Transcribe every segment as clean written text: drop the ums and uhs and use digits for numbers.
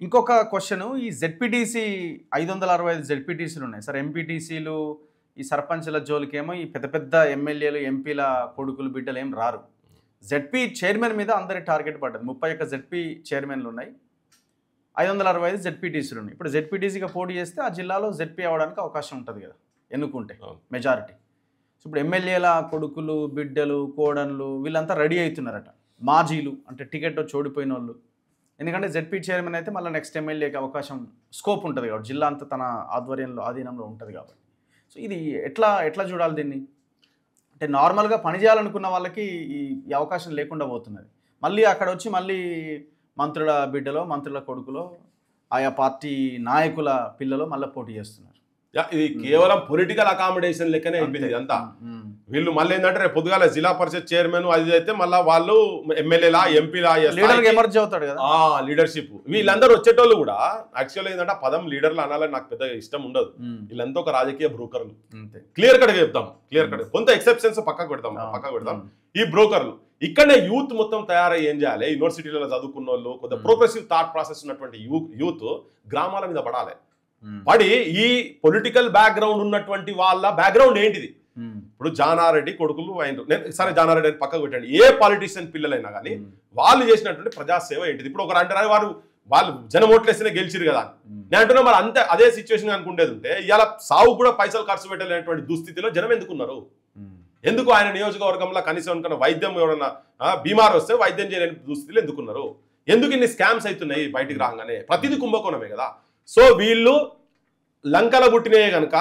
ఇంకొక క్వశ్చన్, ఈ జెడ్పీటీసీ 565 జెడ్పీటీసీలు ఉన్నాయి సార్. ఎంపీటీసీలు ఈ సర్పంచ్ల జోలికేమో ఈ పెద్ద పెద్ద ఎమ్మెల్యేలు ఎంపీల కొడుకులు బిడ్డలు ఏం రారు. జెడ్పీ చైర్మన్ మీద అందరి టార్గెట్ పడ్డది. 31 జెడ్పీ చైర్మన్లు ఉన్నాయి, 565 జెడ్పీటీసీలు ఉన్నాయి. ఇప్పుడు జెడ్పీటీసీగా పోటీ చేస్తే ఆ జిల్లాలో జెడ్పీ అవ్వడానికి అవకాశం ఉంటుంది కదా ఎన్నుకుంటే మెజారిటీ. ఇప్పుడు ఎమ్మెల్యేల కొడుకులు బిడ్డలు కోడన్లు వీళ్ళంతా రెడీ అవుతున్నారట, మాజీలు అంటే టికెట్ ఓడిపోయిన వాళ్ళు. ఎందుకంటే జెడ్పీ చైర్మన్ అయితే మళ్ళీ నెక్స్ట్ ఎమ్మెల్యేకి అవకాశం స్కోప్ ఉంటుంది కాబట్టి జిల్లా అంతా తన ఆధీనంలో ఉంటుంది కాబట్టి. సో ఇది ఎట్లా చూడాలి దీన్ని? అంటే నార్మల్గా పనిచేయాలనుకున్న వాళ్ళకి ఈ అవకాశం లేకుండా పోతున్నది. మళ్ళీ అక్కడ వచ్చి మళ్ళీ మంత్రుల బిడ్డలో మంత్రుల కొడుకులో ఆయా పార్టీ నాయకుల పిల్లలు మళ్ళీ పోటీ చేస్తున్నారు. ఇది కేవలం పొలిటికల్ అకామిడేషన్ లెక్కనే అయిపోయింది ఇదంతా. వీళ్ళు మళ్ళీ ఏంటంటే రేపు పొద్దుగాల జిల్లా పరిషత్ చైర్మన్ అది అయితే మళ్ళీ వాళ్ళు ఎమ్మెల్యేలా ఎంపీలా ఎమర్జీ అవుతాడు కదా లీడర్షిప్. వీళ్ళందరూ వచ్చేటోళ్ళు కూడా యాక్చువల్గా ఏంటంటే పదం లీడర్లు అనాలని నాకు పెద్ద ఇష్టం ఉండదు. వీళ్ళంతా ఒక రాజకీయ బ్రోకర్లు. క్లియర్ కట్ గా చెప్తాం, క్లియర్ కట్. కొంత ఎక్సెప్షన్స్ పక్కకు పెడతాం. ఈ బ్రోకర్లు ఇక్కడనే యూత్ మొత్తం తయారై ఏం చేయాలి, యూనివర్సిటీలలో చదువుకున్న వాళ్ళు కొంత ప్రోగ్రెసివ్ థాట్ ప్రాసెస్ ఉన్నటువంటి యూత్ గ్రామాల మీద పడాలి. పడి ఈ పొలిటికల్ బ్యాక్గ్రౌండ్ ఉన్నటువంటి వాళ్ళ బ్యాక్గ్రౌండ్ ఏంటిది. ఇప్పుడు జానారెడ్డి కొడుకులు సరే జానారెడ్డి అని పక్కకు పెట్టండి, ఏ పాలిటిషియన్ పిల్లలైనా కానీ వాళ్ళు చేసినటువంటి ప్రజాసేవ ఏంటిది. ఇప్పుడు ఒక అంటే వాళ్ళు జనం ఓట్లేస్తేనే గెలిచిరు కదా. నేను అంటున్నా మరి అంతే అదే సిచ్యువేషన్ అనుకుంటేది ఉంటే ఇలా సాగు కూడా పైసలు ఖర్చు పెట్టలేనటువంటి దుస్థితిలో జనం ఎందుకున్నారు? ఎందుకు ఆయన నియోజకవర్గంలో కనీసం అనుకున్న వైద్యం ఎవరన్నా బీమార్ వస్తే వైద్యం చేయలేని దుస్థితిలో ఎందుకున్నారు? ఎందుకు ఇన్ని స్కామ్స్ అవుతున్నాయి బయటికి రాగానే? ప్రతిదీ కుంభకోణమే కదా. సో వీళ్ళు లంకల పుట్టినయే కనుక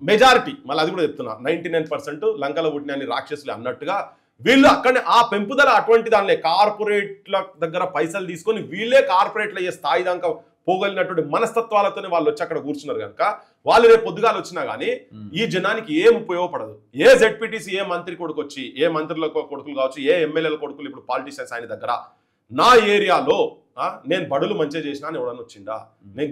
మెజారిటీ, మళ్ళీ అది కూడా చెప్తున్నా, 99% లంకల పుట్టిన రాక్షసులు అన్నట్టుగా వీళ్ళు అక్కడనే ఆ పెంపుదల అటువంటి దానిలే కార్పొరేట్ల దగ్గర పైసలు తీసుకొని వీళ్ళే కార్పొరేట్లు అయ్యే స్థాయి దాకా పోగలిగినటువంటి మనస్తత్వాలతోనే వాళ్ళు వచ్చి అక్కడ కూర్చున్నారు కనుక వాళ్ళు రేపు పొద్దుగాలు వచ్చినా కానీ ఈ జనానికి ఏం ఉపయోగపడదు. ఏ జెడ్పీటీసీ ఏ మంత్రి కొడుకు వచ్చి, ఏ మంత్రుల కొడుకులు కావచ్చు, ఏ ఎమ్మెల్యేల కొడుకులు ఇప్పుడు పాలిటిషియన్స్ ఆయన దగ్గర నా ఏరియాలో నేను బడులు మంచిగా చేసినా అని ఎవడన్నా వచ్చిండా, నేను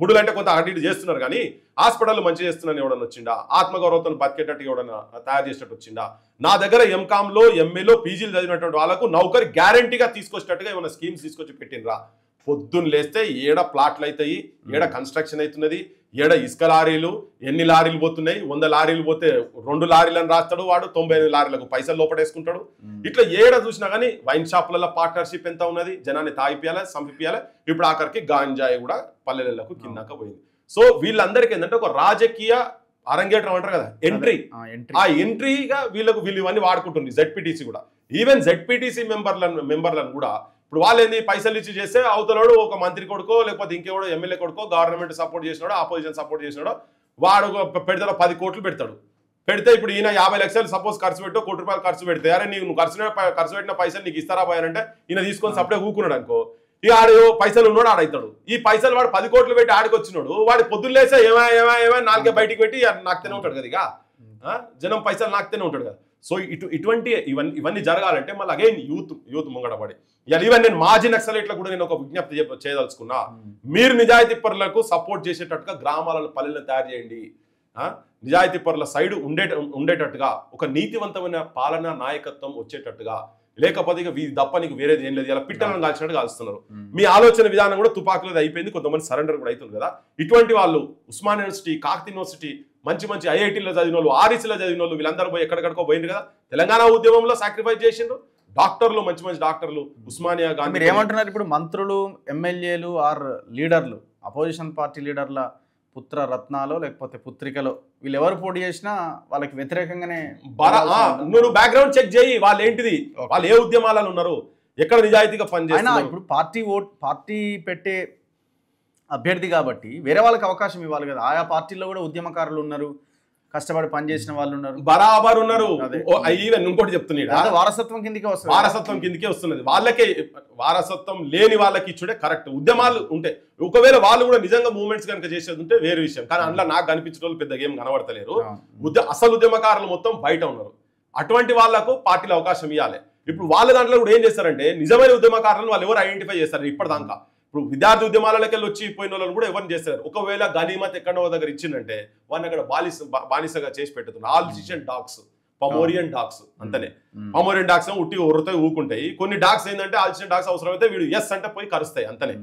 గుడులు అంటే కొంత అటు ఇటు చేస్తున్నారు కానీ హాస్పిటల్ మంచిగా చేస్తున్నాను ఎవడన్నా వచ్చిండా, ఆత్మగౌరవంతో బతికేటట్టు ఎవడన్నా తయారు చేసినట్టు వచ్చిండా, నా దగ్గర ఎంకామ్లో ఎంఏలో పీజీలు చదివినటువంటి వాళ్ళకు నౌకరి గ్యారంటీగా తీసుకొచ్చేటట్టుగా ఏమైనా స్కీమ్స్ తీసుకొచ్చి పెట్టినరా? పొద్దున్న లేస్తే ఏడ ప్లాట్లు అవుతాయి, ఏడ కన్స్ట్రక్షన్ అవుతున్నది, ఏడ ఇసుక లారీలు ఎన్ని లారీలు పోతున్నాయి, 100 లారీలు పోతే 2 లారీలను రాస్తాడు వాడు, 95 లారీలకు పైసలు లోపడేసుకుంటాడు. ఇట్లా ఏడ చూసినా కానీ వైన్ షాపులలో పార్ట్నర్షిప్ ఎంత ఉన్నది, జనాన్ని తాగిపియాలి సంపిపియాలి. ఇప్పుడు ఆఖరికి గాంజాయి కూడా పల్లెలకు కిందాక పోయింది. సో వీళ్ళందరికీ ఏంటంటే ఒక రాజకీయ అరంగేట్రం అంటారు కదా, ఎంట్రీ. ఆ ఎంట్రీగా వీళ్ళు ఇవన్నీ వాడుకుంటుంది. జెడ్పీటీసీ కూడా, ఈవెన్ జెడ్పీటీసీ మెంబర్లను కూడా ఇప్పుడు వాళ్ళు ఏంది పైసలు ఇచ్చి చేస్తే అవతలడు ఒక మంత్రి కొడుకో లేకపోతే ఇంకెవడో ఎమ్మెల్యే కొడుకో గవర్నమెంట్ సపోర్ట్ చేసినాడో ఆపోజిషన్ సపోర్ట్ చేసినాడో వాడు పెడతాడు 10 కోట్లు పెడితే ఇప్పుడు ఈయన 50 లక్షలు సపోజ్ ఖర్చు పెట్టో ₹1 కోటి ఖర్చు పెడితే అరే నువ్వు ఖర్చు పెట్టిన పైసలు నీకు ఇస్తారా పోయానంటే ఈయన తీసుకొని సపడే ఊకున్నాడు అనుకో, ఈ ఆడు పైసలు ఉన్నాడు ఆడవుతాడు. ఈ పైసలు వాడు 10 కోట్లు పెట్టి ఆడికి వచ్చినాడు, వాడు పొద్దున్నేసే ఏమా నాలుగే బయటికి పెట్టి నాకుతేనే ఉంటాడు కదా, ఇక జనం పైసలు నాకుతేనే ఉంటాడు కదా. సో ఇటువంటి ఇవన్నీ జరగాలంటే మళ్ళీ అగైన్ యూత్ ముంగడపడి ఈవెన్ నేను మాజీ నక్సలైట్లకు కూడా నేను ఒక విజ్ఞప్తి చేయదలుచుకున్నా, మీరు నిజాయితీ పరులకు సపోర్ట్ చేసేటట్టుగా గ్రామాలను పల్లెలను తయారు చేయండి. నిజాయితీ పరుల సైడ్ ఉండేటట్టుగా ఒక నీతివంతమైన పాలన నాయకత్వం వచ్చేటట్టుగా, లేకపోతే ఇక దప్ప నీకు వేరేది ఏం లేదు, ఇలా పిట్టలను కాల్చినట్టు కాల్స్తున్నారు. మీ ఆలోచన విధానం కూడా తుపాకులది అయిపోయింది, కొంతమంది సరెండర్ కూడా అవుతుంది కదా. ఇటువంటి వాళ్ళు ఉస్మాన్ యూనివర్సిటీ, కాకతీయ యూనివర్సిటీ, మంచి ఐఐటీలో చదివిన వాళ్ళు, ఆర్ఈసీలో చదివిన వాళ్ళు వీళ్ళందరూ పోయి ఎక్కడికో పోయింది కదా. తెలంగాణ ఉద్యమంలో సాక్రిఫైస్ చేసిండ్రు డాక్టర్లు, మంచి డాక్టర్లు, ఉస్మానియా గాంధీ. మీరు ఏమంటున్నారు ఇప్పుడు మంత్రులు ఎమ్మెల్యేలు ఆర్ లీడర్లు అపోజిషన్ పార్టీ లీడర్ల పుత్ర రత్నాలు లేకపోతే పుత్రికలు వీళ్ళు ఎవరు పోటీ చేసినా వాళ్ళకి వ్యతిరేకంగానే నువ్వు బ్యాక్గ్రౌండ్ చెక్ చేయి, వాళ్ళు ఏంటిది, వాళ్ళు ఏ ఉద్యమాలలో ఉన్నారు, ఎక్కడ నిజాయితీగా పనిచేస్తున్నారు. ఇప్పుడు పార్టీ పెట్టే అభ్యర్థి కాబట్టి వేరే వాళ్ళకి అవకాశం ఇవ్వాలి కదా. ఆయా పార్టీల్లో కూడా ఉద్యమకారులు ఉన్నారు, కష్టపడి పనిచేసిన వాళ్ళు ఉన్నారు, బరాబర్ ఉన్నారు. ఈవెన్ ఇంకోటి చెప్తున్నాడు, వారసత్వం కిందకే వస్తున్నది. వాళ్ళకే వారసత్వం లేని వాళ్ళకి ఇచ్చుడే కరెక్ట్. ఉద్యమాలు ఉంటాయి, ఒకవేళ వాళ్ళు కూడా నిజంగా మూవ్మెంట్స్ కనుక చేసేది ఉంటే వేరే విషయం. కానీ అందులో నాకు కనిపించిన వాళ్ళు పెద్దగా ఏం కనబడతలేరు. అసలు ఉద్యమకారులు మొత్తం బయట ఉన్నారు. అటువంటి వాళ్లకు పార్టీలో అవకాశం ఇవ్వాలి. ఇప్పుడు వాళ్ళ దాంట్లో కూడా ఏం చేస్తారంటే నిజమైన ఉద్యమకారులను వాళ్ళు ఎవరు ఐడెంటిఫై చేస్తారు ఇప్పటిదాకా. ఇప్పుడు విద్యార్థి ఉద్యమాలకి వచ్చి పోయిన వాళ్ళని కూడా ఎవరిని చేస్తారు. ఒకవేళ గనీమత్ ఎక్కడో దగ్గర ఇచ్చిందంటే వాడిని అక్కడ బానిసగా చేసి పెట్టుతున్నారు. ఆల్జిషియన్ డాగ్స్, పమోరియన్ డాగ్స్ అంతనే. పమోరియన్ డాగ్స్ ఉట్టి ఉర్రతో ఊకుంటాయి. కొన్ని డాగ్స్ ఏంటంటే ఆల్జిషియన్ డాగ్స్ అవసరమైతే వీడు ఎస్ అంటే పోయి కరుస్తాయి అంతనే.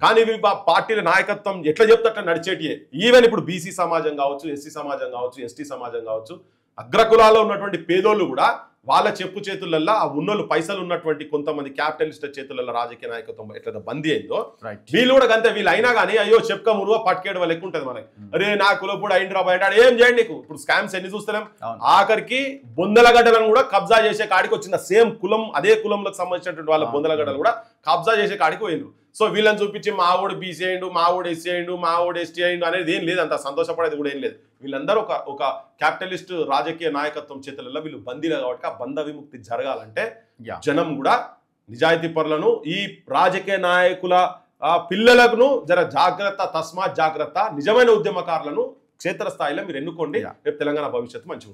కానీ ఇవి పార్టీల నాయకత్వం ఎట్లా చెప్తే అట్లా నడిచేటియే. ఈవెన్ ఇప్పుడు బీసీ సమాజం కావచ్చు, ఎస్సీ సమాజం కావచ్చు, ఎస్టీ సమాజం కావచ్చు, అగ్రకులాల్లో ఉన్నటువంటి పేదోళ్ళు కూడా వాళ్ళ చెప్పు చేతులల్లో ఆ ఉన్నోళ్ళు పైసలు ఉన్నటువంటి కొంతమంది క్యాపిటలిస్ట్ చేతులలో రాజకీయ నాయకత్వం ఎట్లా బందీ అయిందో వీళ్ళు కూడా అంతే. వీళ్ళు అయినా కానీ అయ్యో చెప్పుక మురువ పట్టుకేయడం వాళ్ళు ఎక్కువ ఉంటుంది మనకి. అరే నా కులప్పుడు అయిన రాబోయే అంటే ఏం చేయండి నీకు. ఇప్పుడు స్కామ్స్ ఎన్ని చూస్తున్నాం. ఆఖరికి బొందలగడ్డలను కూడా కబ్జా చేసే కాడికి వచ్చిన సేమ్ కులం అదే కులంలోకి సంబంధించినటువంటి వాళ్ళ బొందలగడ్డలు కూడా కబ్జా చేసే కాడికి పోయిండ్రు. సో వీళ్ళని చూపించి మా ఓడి బీసీ అయ్యిండు, మా ఓడి ఎస్సీ అయ్యిండు, మా ఓడి ఎస్టీ అయ్యిండు అనేది ఏం లేదు. అంత సంతోషపడేది కూడా ఏం లేదు. వీళ్ళందరూ ఒక క్యాపిటలిస్ట్ రాజకీయ నాయకత్వం చేతులలో వీళ్ళు బందీలు కాబట్టి ఆ బంధ విముక్తి జరగాలంటే జనం కూడా నిజాయితీ పరులను ఈ రాజకీయ నాయకుల పిల్లలను జర జాగ్రత్త, తస్మాత్ జాగ్రత్త, నిజమైన ఉద్యమకారులను క్షేత్రస్థాయిలో మీరు ఎన్నుకోండి. రేపు తెలంగాణ భవిష్యత్తు మంచిగా